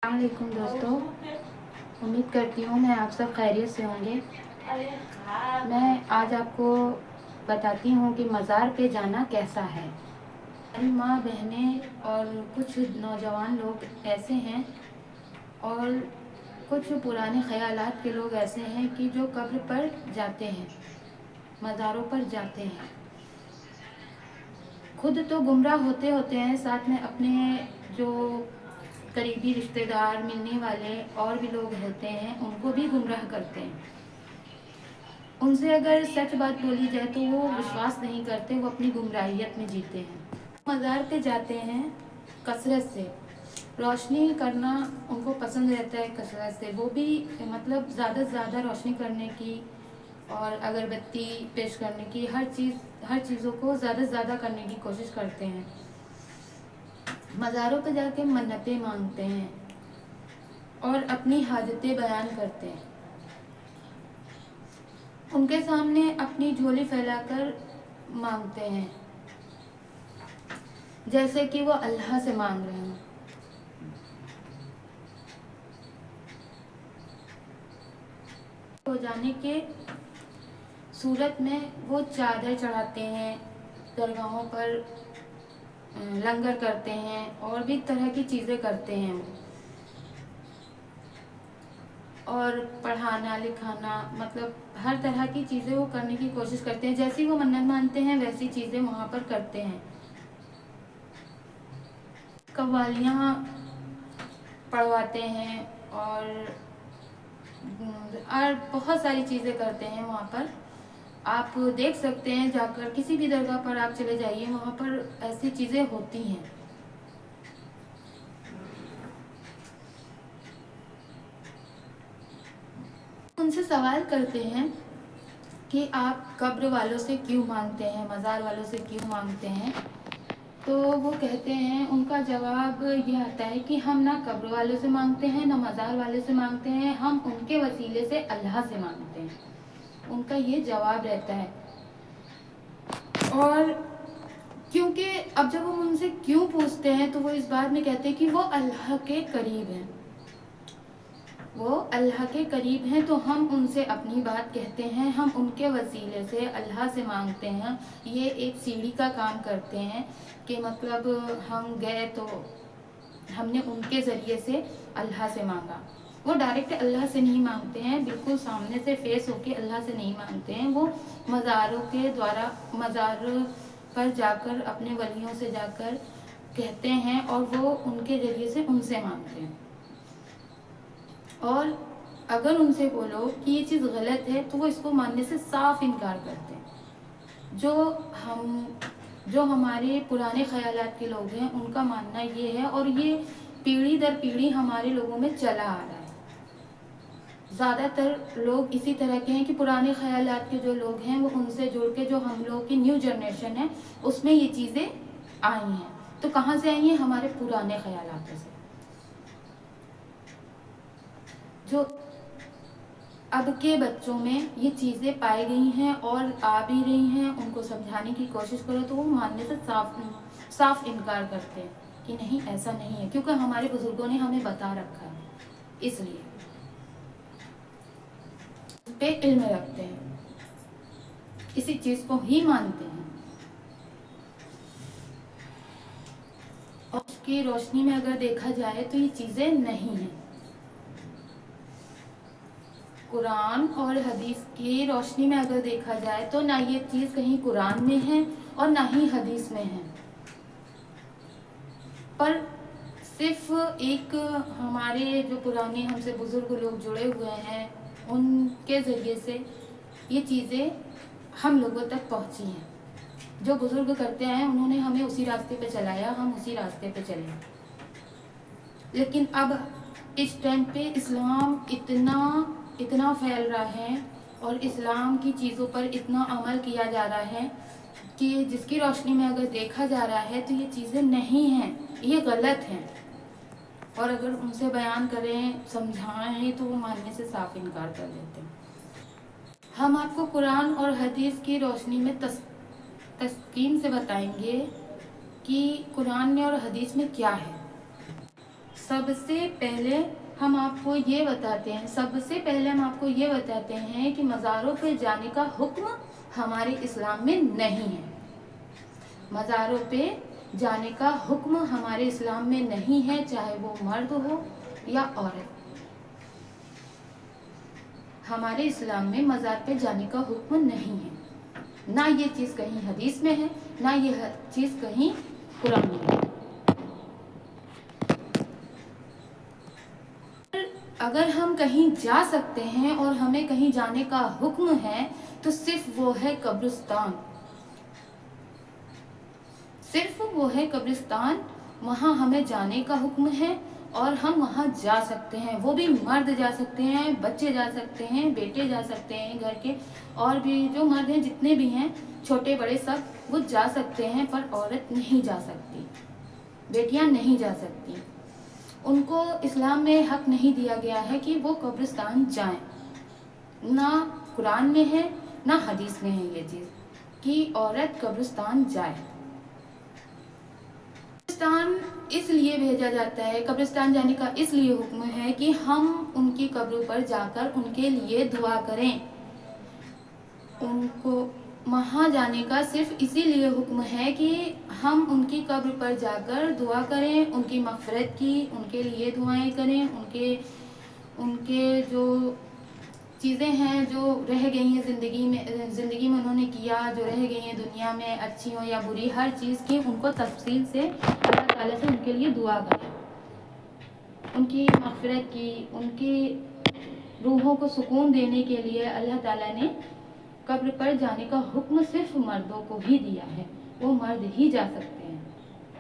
अस्सलाम वालेकुम दोस्तों, उम्मीद करती हूँ मैं आप सब खैरियत से होंगे। मैं आज आपको बताती हूँ कि मज़ार पे जाना कैसा है। हमारी माँ बहनें और कुछ नौजवान लोग ऐसे हैं और कुछ पुराने ख़यालात के लोग ऐसे हैं कि जो कब्र पर जाते हैं, मज़ारों पर जाते हैं। खुद तो गुमराह होते होते हैं, साथ में अपने जो करीबी रिश्तेदार, मिलने वाले और भी लोग होते हैं उनको भी गुमराह करते हैं। उनसे अगर सच बात बोली जाए तो वो विश्वास नहीं करते, वो अपनी गुमराहियत में जीते हैं। मज़ार पे जाते हैं कसरत से, रोशनी करना उनको पसंद रहता है कसरत से, वो भी मतलब ज़्यादा से ज़्यादा रोशनी करने की और अगरबत्ती पेश करने की, हर चीज़ों को ज़्यादा से ज़्यादा करने की कोशिश करते हैं। मज़ारों पे जाके मन्नतें मांगते हैं और अपनी हाजतें बयान करते हैं। उनके सामने अपनी झोली फैलाकर मांगते हैं, जैसे कि वो अल्लाह से मांग रहे हैं। हो जाने के सूरत में वो चादर चढ़ाते हैं, दरगाहों पर लंगर करते हैं और भी तरह की चीज़ें करते हैं। और पढ़ाना लिखाना, मतलब हर तरह की चीज़ें वो करने की कोशिश करते हैं। जैसी वो मन्नत मानते हैं वैसी चीज़ें वहाँ पर करते हैं। कव्वालियाँ पढ़वाते हैं और बहुत सारी चीज़ें करते हैं वहाँ पर। आप देख सकते हैं जाकर, किसी भी दरगाह पर आप चले जाइए, वहाँ पर ऐसी चीज़ें होती हैं। उनसे सवाल करते हैं कि आप कब्र वालों से क्यों मांगते हैं, मज़ार वालों से क्यों मांगते हैं। तो वो कहते हैं, उनका जवाब ये आता है कि हम ना कब्र वालों से मांगते हैं ना मज़ार वाले से मांगते हैं, हम उनके वसीले से अल्लाह से मांगते हैं। उनका ये जवाब रहता है। और क्योंकि अब जब हम उनसे क्यों पूछते हैं तो वो इस बात में कहते हैं कि वो अल्लाह के करीब हैं, वो अल्लाह के करीब हैं, तो हम उनसे अपनी बात कहते हैं, हम उनके वसीले से अल्लाह से मांगते हैं। ये एक सीढ़ी का काम करते हैं कि मतलब हम गए तो हमने उनके ज़रिए से अल्लाह से मांगा। वो डायरेक्ट अल्लाह से नहीं मांगते हैं, बिल्कुल सामने से फेस होके अल्लाह से नहीं मांगते हैं। वो मज़ारों के द्वारा, मज़ार पर जाकर अपने वलियों से जाकर कहते हैं और वो उनके ज़रिए से उनसे मांगते हैं। और अगर उनसे बोलो कि ये चीज़ गलत है तो वो इसको मानने से साफ इनकार करते हैं। जो हमारे पुराने ख़यालात के लोग हैं उनका मानना ये है, और ये पीढ़ी दर पीढ़ी हमारे लोगों में चला आ रहा है। ज़्यादातर लोग इसी तरह के हैं कि पुराने ख़यालात के जो लोग हैं वो उनसे जुड़ के, जो हम लोग की न्यू जनरेशन है उसमें ये चीज़ें आई हैं। तो कहाँ से आई हैं? हमारे पुराने ख़यालातों से। जो अब के बच्चों में ये चीज़ें पाई गई हैं और आ भी रही हैं, उनको समझाने की कोशिश करो तो वो मानने से साफ इनकार करते हैं कि नहीं, ऐसा नहीं है, क्योंकि हमारे बुजुर्गों ने हमें बता रखा है, इसलिए उस पे इल्म रखते हैं, इसी चीज़ को ही मानते हैं। और उसकी रोशनी में अगर देखा जाए तो ये चीज़ें नहीं हैं। कुरान और हदीस की रोशनी में अगर देखा जाए तो ना ये चीज़ कहीं कुरान में है और ना ही हदीस में है, पर सिर्फ एक हमारे जो पुराने हमसे बुजुर्ग लोग जुड़े हुए हैं उनके ज़रिए से ये चीज़ें हम लोगों तक पहुंची हैं। जो बुजुर्ग करते आए उन्होंने हमें उसी रास्ते पे चलाया, हम उसी रास्ते पे चले। लेकिन अब इस टाइम पे इस्लाम इतना फैल रहा है और इस्लाम की चीज़ों पर इतना अमल किया जा रहा है कि जिसकी रोशनी में अगर देखा जा रहा है तो ये चीज़ें नहीं हैं, ये गलत हैं। और अगर उनसे बयान करें, समझाएं तो वो मानने से साफ इनकार कर देते हैं। हम आपको कुरान और हदीस की रोशनी में तस्कीन से बताएंगे कि कुरान में और हदीस में क्या है। سب سے پہلے ہم آپ کو یہ بتاتے ہیں کہ مزاروں پہ جانے کا حکم ہمارے اسلام میں نہیں ہے. مزاروں پہ جانے کا حکم ہمارے اسلام میں نہیں ہے، چاہے وہ مرد ہو یا عورت. ہمارے اسلام میں مزار پہ جانے کا حکم نہیں ہے. نہ یہ چیز کہیں حدیث میں ہے، نہ یہ چیز کہیں قرآن میں ہے. اگر ہم کہیں جا سکتے ہیں اور ہمیں کہیں جانے کا حکم ہے تو صرف وہ ہے قبرستان. وہاں ہمیں جانے کا حکم ہے اور ہم وہاں جا سکتے ہیں. وہ بھی مرد جا سکتے ہیں، بچے جا سکتے ہیں، بیٹے جا سکتے ہیں، گھر کے اور بھی جو مرد ہیں جتنے بھی ہیں چھوٹے بڑے سب وہ جا سکتے ہیں، پر عورت نہیں جا سکتی، بیٹیاں نہیں جا سکتی. ان کو اسلام میں حق نہیں دیا گیا ہے کہ وہ قبرستان جائیں. نہ قرآن میں ہے نہ حدیث میں ہے یہ چیز کہ عورت قبرستان جائے. قبرستان اس لیے بھیجا جاتا ہے، قبرستان جانے کا اس لیے حکم ہے کہ ہم ان کی قبروں پر جا کر ان کے لیے دعا کریں. ان کو وہاں جانے کا صرف اسی لیے حکم ہے کہ ہم ان کی قبر پر جا کر دعا کریں، ان کی مغفرت کی، ان کے لیے دعائیں کریں، ان کے جو چیزیں ہیں جو رہ گئی ہیں زندگی میں انہوں نے کیا، جو رہ گئی ہیں دنیا میں اچھی ہو یا بری، ہر چیز کی ان کو تفصیل سے اللہ تعالیٰ سے ان کے لیے دعا کریں، ان کی مغفرت کی. ان کی روحوں کو سکون دینے کے لیے اللہ تعالیٰ نے قبر پر جانے کا حکم صرف مردوں کو ہی دیا ہے. وہ مرد ہی جا سکتے ہیں،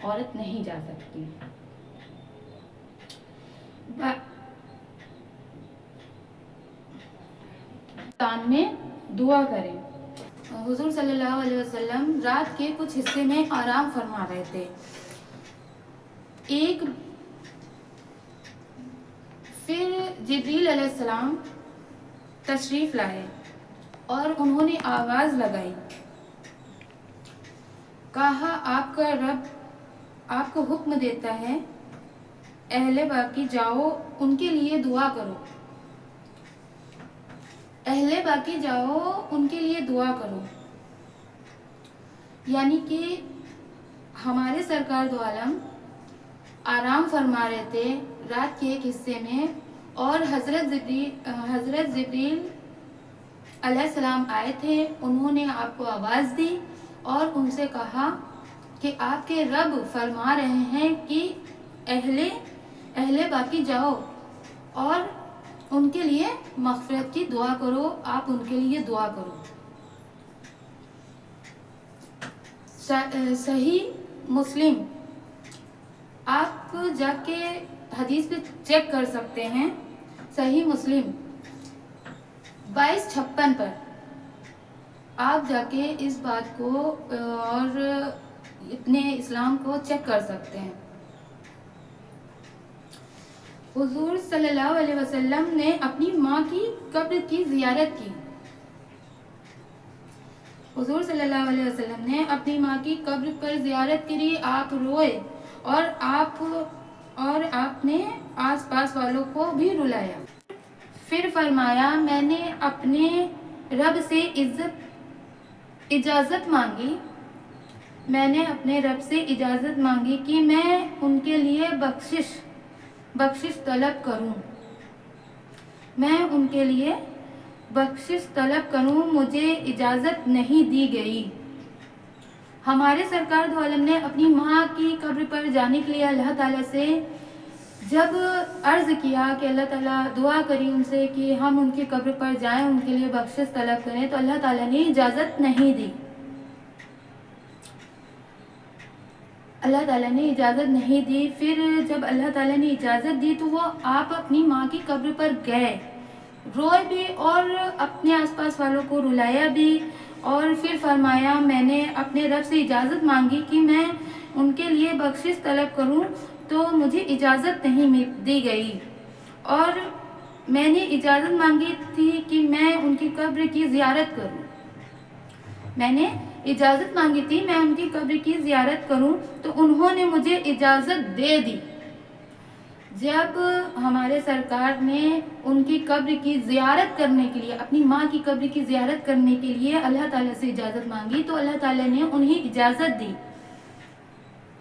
عورت نہیں جا سکتی. قبرستان میں دعا کریں. حضور صلی اللہ علیہ وسلم رات کے کچھ حصے میں آرام فرما رہے تھے. پھر جبریل علیہ السلام تشریف لائے اور انہوں نے آواز لگائی، کہا آپ کا رب آپ کو حکم دیتا ہے، اہل باقی جاؤ ان کے لیے دعا کرو. اہل باقی جاؤ ان کے لیے دعا کرو. یعنی کہ ہمارے سرکار دو عالم آرام فرما رہے تھے رات کے ایک حصے میں، اور حضرت جبریل علیہ السلام آئے تھے. انہوں نے آپ کو آواز دی اور ان سے کہا کہ آپ کے رب فرما رہے ہیں کہ اہل باقی جاؤ اور ان کے لیے مغفرت کی دعا کرو، آپ ان کے لیے دعا کرو. صحیح مسلم، آپ جا کے حدیث پہ چیک کر سکتے ہیں. صحیح مسلم 2256 پر آپ جا کے اس بات کو اور اپنے اسلام کو چیک کر سکتے ہیں. حضور صلی اللہ علیہ وسلم نے اپنی ماں کی قبر کی زیارت کی. حضور صلی اللہ علیہ وسلم نے اپنی ماں کی قبر پر زیارت کری. آپ روئے اور آپ نے آس پاس والوں کو بھی رلایا. پھر فرمایا میں نے اپنے رب سے اجازت مانگی کہ میں ان کے لیے بخشش طلب کروں. مجھے اجازت نہیں دی گئی. ہمارے سرکار دو عالم نے اپنی ماں کی قبر پر جانے کے لیے اللہ تعالیٰ سے جب عرض کیا کہ اللہ تعالیٰ دعا کری ان سے کہ ہم ان کی قبر پر جائیں، ان کے لیے بخشش طلب کریں، تو اللہ تعالیٰ نے اجازت نہیں دی. پھر جب اللہ تعالیٰ نے اجازت دی تو وہ آپ اپنی ماں کی قبر پر گئے، روئے بھی اور اپنے آس پاس والوں کو رلایا بھی. اور پھر فرمایا میں نے اپنے رب سے اجازت مانگی کہ میں ان کے لیے بخشش طلب کروں تو مجھے اجازت نہیں دی گئی. اور میں نے اجازت مانگی تھی کہ میں ان کی قبر کی زیارت کروں تو انہوں نے مجھے اجازت دے دی. जब हमारे सरकार ने उनकी कब्र की ज़ियारत करने के लिए, अपनी माँ की कब्र की ज़ियारत करने के लिए अल्लाह ताला से इजाज़त मांगी तो अल्लाह ताला ने उन्हें इजाज़त दी,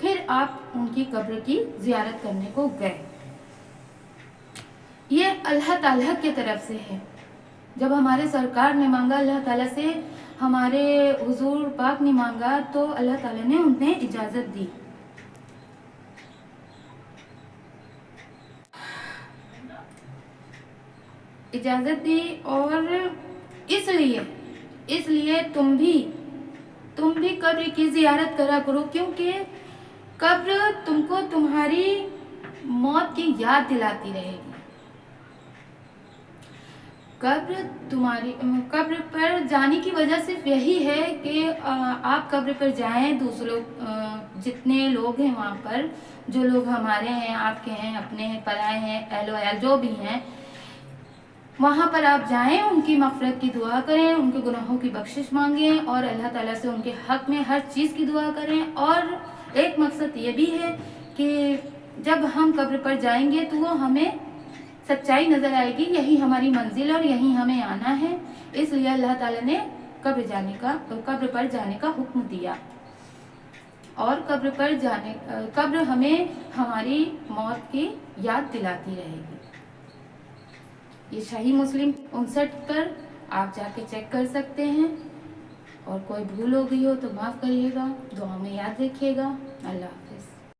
फिर आप उनकी कब्र की ज़ियारत करने को गए। ये अल्लाह ताला की तरफ से है। जब हमारे सरकार ने मांगा अल्लाह ताला से, हमारे हुजूर पाक ने मांगा तो अल्लाह ताला ने उन्हें इजाज़त दी। इजाज़त दी और इसलिए तुम भी कब्र की ज़ियारत करा करो, क्योंकि कब्र तुमको तुम्हारी मौत की याद दिलाती रहेगी। कब्र पर जाने की वजह सिर्फ यही है कि आप कब्र पर जाएं, दूसरे लोग जितने लोग हैं वहाँ पर, जो लोग हमारे हैं, आपके हैं, अपने हैं, पराए हैं, अहलो अयाल जो भी हैं, वहाँ पर आप जाएं, उनकी मग़फ़िरत की दुआ करें, उनके गुनाहों की बख्शिश मांगें और अल्लाह ताला से उनके हक़ में हर चीज़ की दुआ करें। और एक मकसद ये भी है कि जब हम कब्र पर जाएंगे तो वो हमें सच्चाई नज़र आएगी, यही हमारी मंजिल और यही हमें आना है। इसलिए अल्लाह ताला ने कब्र पर जाने का हुक्म दिया और कब्र हमें हमारी मौत की याद दिलाती रहेगी। ये सही मुस्लिम 59 पर आप जाके चेक कर सकते हैं। और कोई भूल हो गई हो तो माफ़ करिएगा, दुआ में याद रखिएगा। अल्लाह।